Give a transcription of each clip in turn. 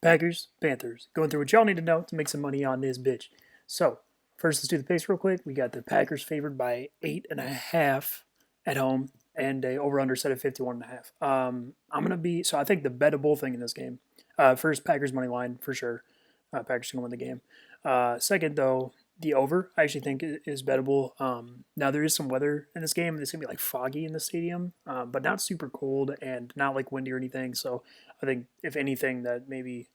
Packers, Panthers. Going through what y'all need to know to make some money on this bitch. So, first, let's do the picks real quick. We got the Packers favored by 8.5 at home and a over-under set of 51.5. I'm going to be, so I think the bettable thing in this game, first, Packers money line for sure. Packers going to win the game. Second, though, the over I actually think is bettable. Now there is some weather in this game. It's gonna be like foggy in the stadium, but not super cold and not like windy or anything. So I think if anything, that maybe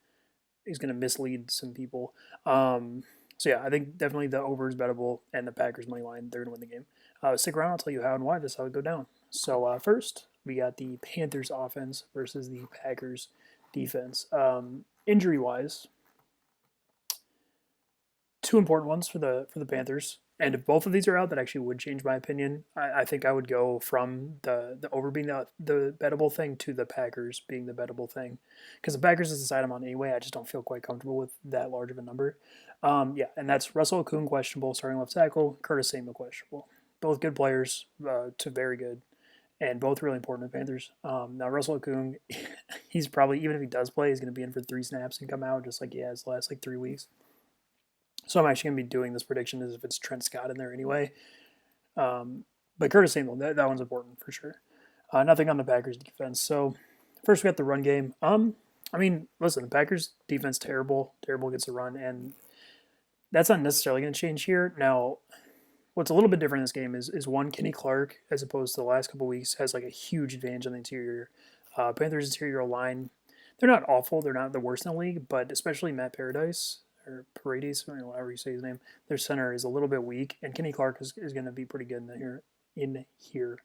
is gonna mislead some people. So yeah, I think definitely the over is bettable and the Packers money line they're gonna win the game. Stick around. I'll tell you how and why this how it go down. So first we got the Panthers offense versus the Packers defense. Injury wise, two important ones for the Panthers. And if both of these are out, that actually would change my opinion. I think I would go from the over being the bettable thing to the Packers being the bettable thing, because the Packers is the side I'm on anyway. I just don't feel quite comfortable with that large of a number. Yeah, and that's Russell Okung questionable, starting left tackle. Curtis Samuel questionable. Both good players to very good, and both really important to the Panthers. Now Russell Okung, he's probably, even if he does play, he's going to be in for 3 snaps and come out just like he has the last like 3 weeks. So I'm actually going to be doing this prediction as if it's Trent Scott in there anyway. But Curtis Samuel, that one's important for sure. Nothing on the Packers defense. So first we got the run game. I mean, listen, the Packers defense terrible against the run, and that's not necessarily going to change here. Now, what's a little bit different in this game is one, Kenny Clark, as opposed to the last couple weeks, has like a huge advantage on the interior. Panthers interior line, they're not awful. They're not the worst in the league, but especially Matt Paradise or Paredes, however you say his name, their center is a little bit weak, and Kenny Clark is going to be pretty good in here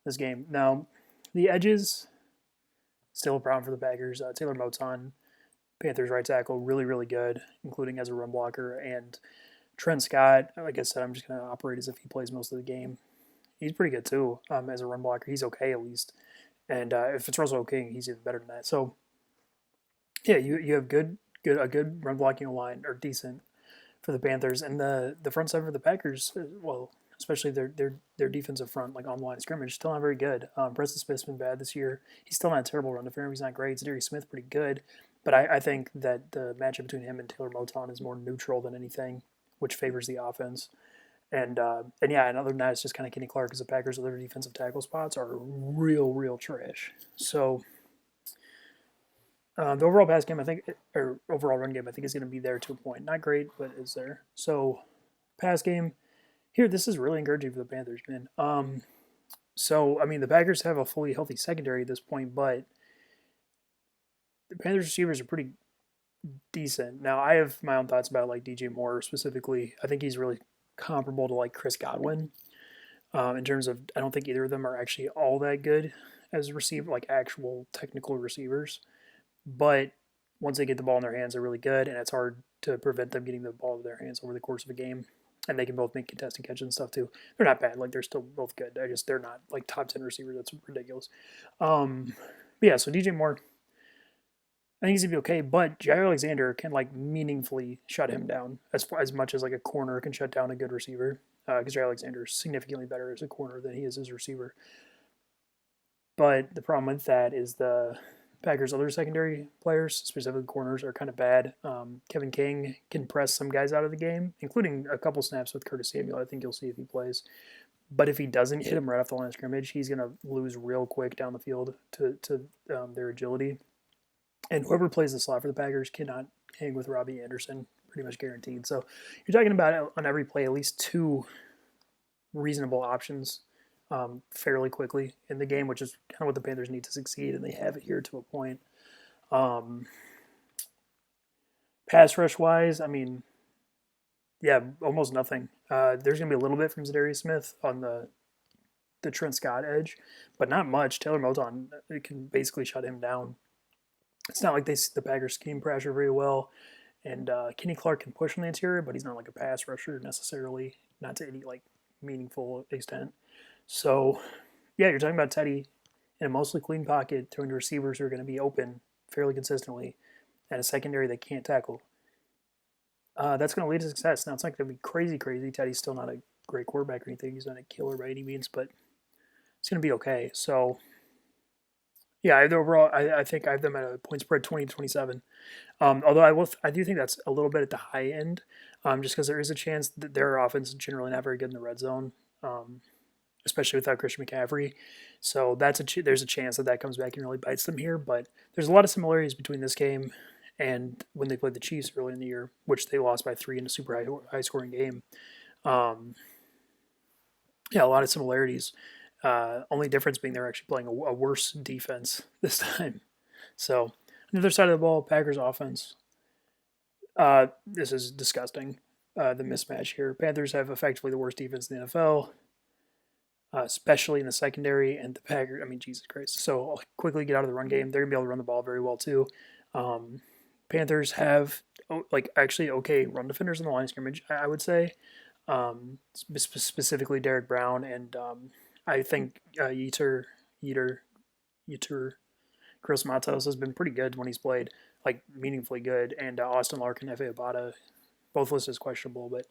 this game. Now, the edges still a problem for the Packers. Taylor Moton, Panthers right tackle, really good, including as a run blocker, and Trent Scott. Like I said, I'm just going to operate as if he plays most of the game. He's pretty good too as a run blocker. He's okay at least, and if it's Russell King, he's even better than that. So yeah, you have a good run blocking line, or decent, for the Panthers, and the front seven for the Packers. Well, especially their defensive front, like on line of scrimmage, still not very good. Preston Smith's been bad this year. He's still not a terrible run defender. He's not great. Zadarius Smith pretty good, but I think that the matchup between him and Taylor Moton is more neutral than anything, which favors the offense. And yeah, and other than that, it's just kind of Kenny Clark, because the Packers' other defensive tackle spots are real trash. So the overall pass game, I think, or overall run game, I think is going to be there to a point. Not great, but is there. So pass game here, this is really encouraging for the Panthers, man. So I mean, the Packers have a fully healthy secondary at this point, but the Panthers receivers are pretty decent. Now I have my own thoughts about like DJ Moore specifically. I think he's really comparable to like Chris Godwin in terms of, I don't think either of them are actually all that good as receiver, like actual technical receivers. But once they get the ball in their hands, they're really good, and it's hard to prevent them getting the ball in their hands over the course of a game. And they can both make contested catches and stuff too. They're not bad; like they're still both good. They're not like top 10 receivers. That's ridiculous. But yeah, so DJ Moore, I think he's gonna be okay. But Jair Alexander can like meaningfully shut him down as much as like a corner can shut down a good receiver. Because Jair Alexander is significantly better as a corner than he is as a receiver. But the problem with that is the Packers' other secondary players, specifically corners, are kind of bad. Kevin King can press some guys out of the game, including a couple snaps with Curtis Samuel. I think you'll see if he plays. But if he doesn't hit him right off the line of scrimmage, he's going to lose real quick down the field to their agility. And whoever plays the slot for the Packers cannot hang with Robbie Anderson, pretty much guaranteed. So you're talking about on every play at least two reasonable options fairly quickly in the game, which is kind of what the Panthers need to succeed, and they have it here to a point. Um, Pass rush wise, I mean, yeah, almost nothing. There's going to be a little bit from Zadarius Smith on the Trent Scott edge, but not much. Taylor Moton, it can basically shut him down. It's not like the Packers scheme pressure very well, and Kenny Clark can push on the interior, but he's not like a pass rusher necessarily, not to any like meaningful extent. So, yeah, you're talking about Teddy in a mostly clean pocket, throwing to receivers who are going to be open fairly consistently, and a secondary that can't tackle. That's going to lead to success. Now, it's not going to be crazy. Teddy's still not a great quarterback or anything. He's not a killer by any means, but it's going to be okay. So, Yeah, overall, I think I have them at a point spread 20-27. Although I do think that's a little bit at the high end, just because there is a chance that their offense is generally not very good in the red zone, um, especially without Christian McCaffrey. So there's a chance that that comes back and really bites them here. But there's a lot of similarities between this game and when they played the Chiefs early in the year, which they lost by 3 in a super high scoring game. Um, yeah, a lot of similarities. Only difference being they're actually playing a worse defense this time. So, on the other side of the ball, Packers offense. This is disgusting. The mismatch here. Panthers have effectively the worst defense in the NFL, especially in the secondary. And the Packers, I mean, Jesus Christ. So, I'll quickly get out of the run game. They're going to be able to run the ball very well, too. Um, Panthers have, like, actually okay run defenders on the line of scrimmage, I would say. Specifically Derek Brown and I think Yetur Chris Matos has been pretty good when he's played, like meaningfully good, and Austin Larkin, Efe Abada, both listed as questionable, but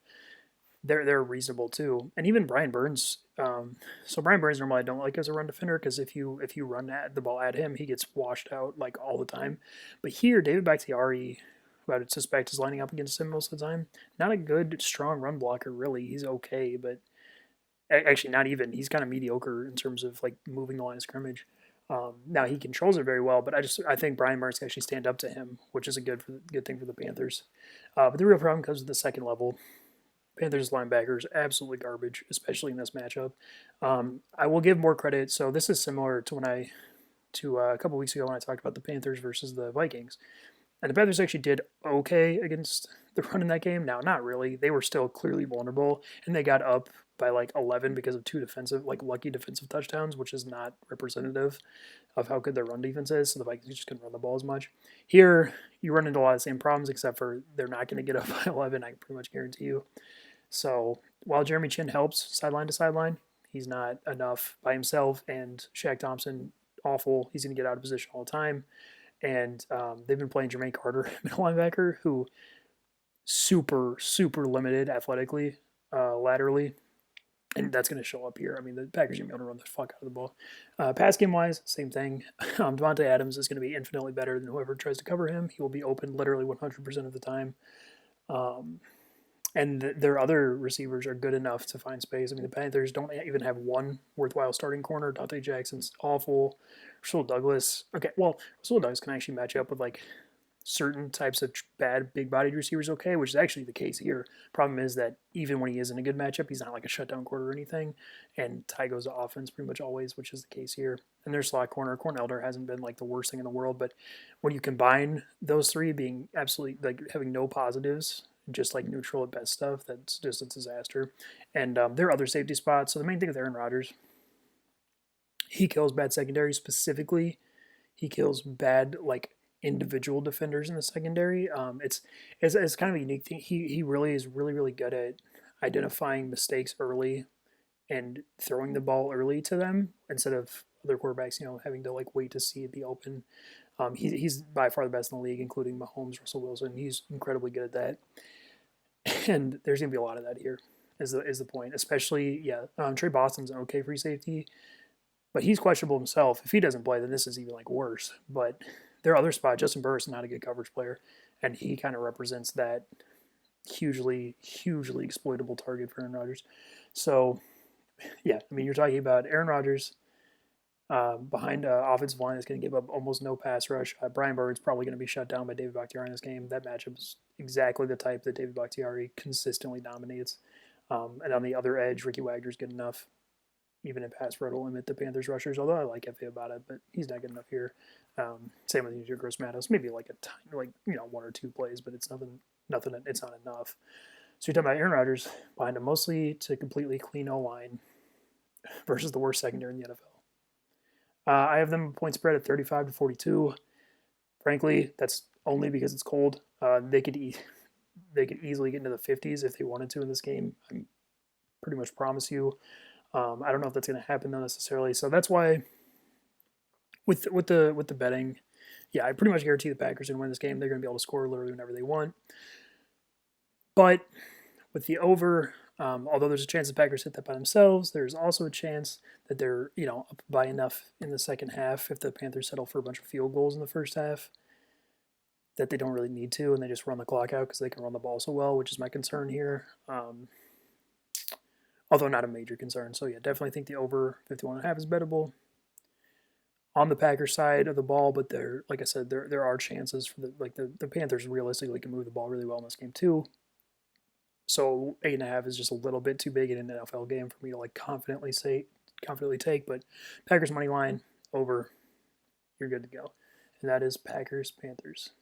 they're reasonable too. And even Brian Burns. So Brian Burns normally I don't like as a run defender because if you run at the ball at him, he gets washed out like all the time. But here, David Bakhtiari, who I would suspect is lining up against him most of the time, not a good strong run blocker really. He's okay, but actually not even. He's kind of mediocre in terms of like moving the line of scrimmage. Now he controls it very well, but I think Brian Burns can actually stand up to him, which is a good thing for the Panthers. But the real problem comes with the second level. Panthers linebackers absolutely garbage, especially in this matchup. I will give more credit. So this is similar to a couple weeks ago when I talked about the Panthers versus the Vikings, and the Panthers actually did okay against the run in that game. Now, not really. They were still clearly vulnerable, and they got up by like 11 because of two defensive, like lucky defensive touchdowns, which is not representative of how good their run defense is. So the Vikings just couldn't run the ball as much. Here, you run into a lot of the same problems, except for they're not going to get up by 11. I can pretty much guarantee you. So while Jeremy Chin helps sideline to sideline, he's not enough by himself. And Shaq Thompson, awful. He's going to get out of position all the time. And they've been playing Jermaine Carter, middle linebacker, who super limited athletically, laterally, and that's going to show up here. I mean, the Packers are going to be able to run the fuck out of the ball. Pass game wise, same thing. Devontae Adams is going to be infinitely better than whoever tries to cover him. He will be open literally 100% of the time. Um, and their other receivers are good enough to find space. I mean, the Panthers don't even have one worthwhile starting corner. Dante Jackson's awful. Russell Douglas. Okay, well, Russell Douglas can actually match up with like certain types of bad big-bodied receivers okay, which is actually the case here. Problem is that even when he is in a good matchup, he's not like a shutdown quarter or anything, and Ty goes to offense pretty much always, which is the case here. And their slot corner, Corn Elder hasn't been like the worst thing in the world, but when you combine those three being absolutely like having no positives, just like neutral at best stuff, that's just a disaster. And their other safety spots. So the main thing with Aaron Rodgers, he kills bad secondary specifically. He kills bad like individual defenders in the secondary. It's kind of a unique thing. He really is really good at identifying mistakes early and throwing the ball early to them instead of other quarterbacks, having to like wait to see it be open. He's by far the best in the league, including Mahomes, Russell Wilson. He's incredibly good at that, and there's gonna be a lot of that here. Is the point? Especially, yeah. Trey Boston's an okay free safety, but he's questionable himself. If he doesn't play, then this is even like worse. But their other spot, Justin Burris, is not a good coverage player, and he kind of represents that hugely exploitable target for Aaron Rodgers. So, yeah, I mean, you're talking about Aaron Rodgers behind an offensive line that's going to give up almost no pass rush. Brian Bird's probably going to be shut down by David Bakhtiari in this game. That matchup is exactly the type that David Bakhtiari consistently dominates. And on the other edge, Ricky Wagner's good enough, even in pass pro, to limit the Panthers rushers. Although I like Efe about it, but he's not good enough here. Same with Yetur Gross Matos, maybe like a tiny, like one or two plays, but it's nothing. It's not enough. So you're talking about Aaron Rodgers behind a mostly to completely clean O line versus the worst secondary in the NFL. I have them point spread at 35-42. Frankly, that's only because it's cold. They could easily get into the 50s if they wanted to in this game. I pretty much promise you. I don't know if that's going to happen though necessarily. So that's why with the betting, yeah, I pretty much guarantee the Packers are going to win this game. They're going to be able to score literally whenever they want. But with the over, Although there's a chance the Packers hit that by themselves, there's also a chance that they're up by enough in the second half if the Panthers settle for a bunch of field goals in the first half that they don't really need to, and they just run the clock out because they can run the ball so well, which is my concern here. Although not a major concern. So yeah, definitely think the over 51.5 is bettable on the Packers side of the ball, but there, like I said, there are chances for the Panthers realistically can move the ball really well in this game too. So 8.5 is just a little bit too big in an NFL game for me to confidently take. But Packers money line over, you're good to go, and that is Packers Panthers.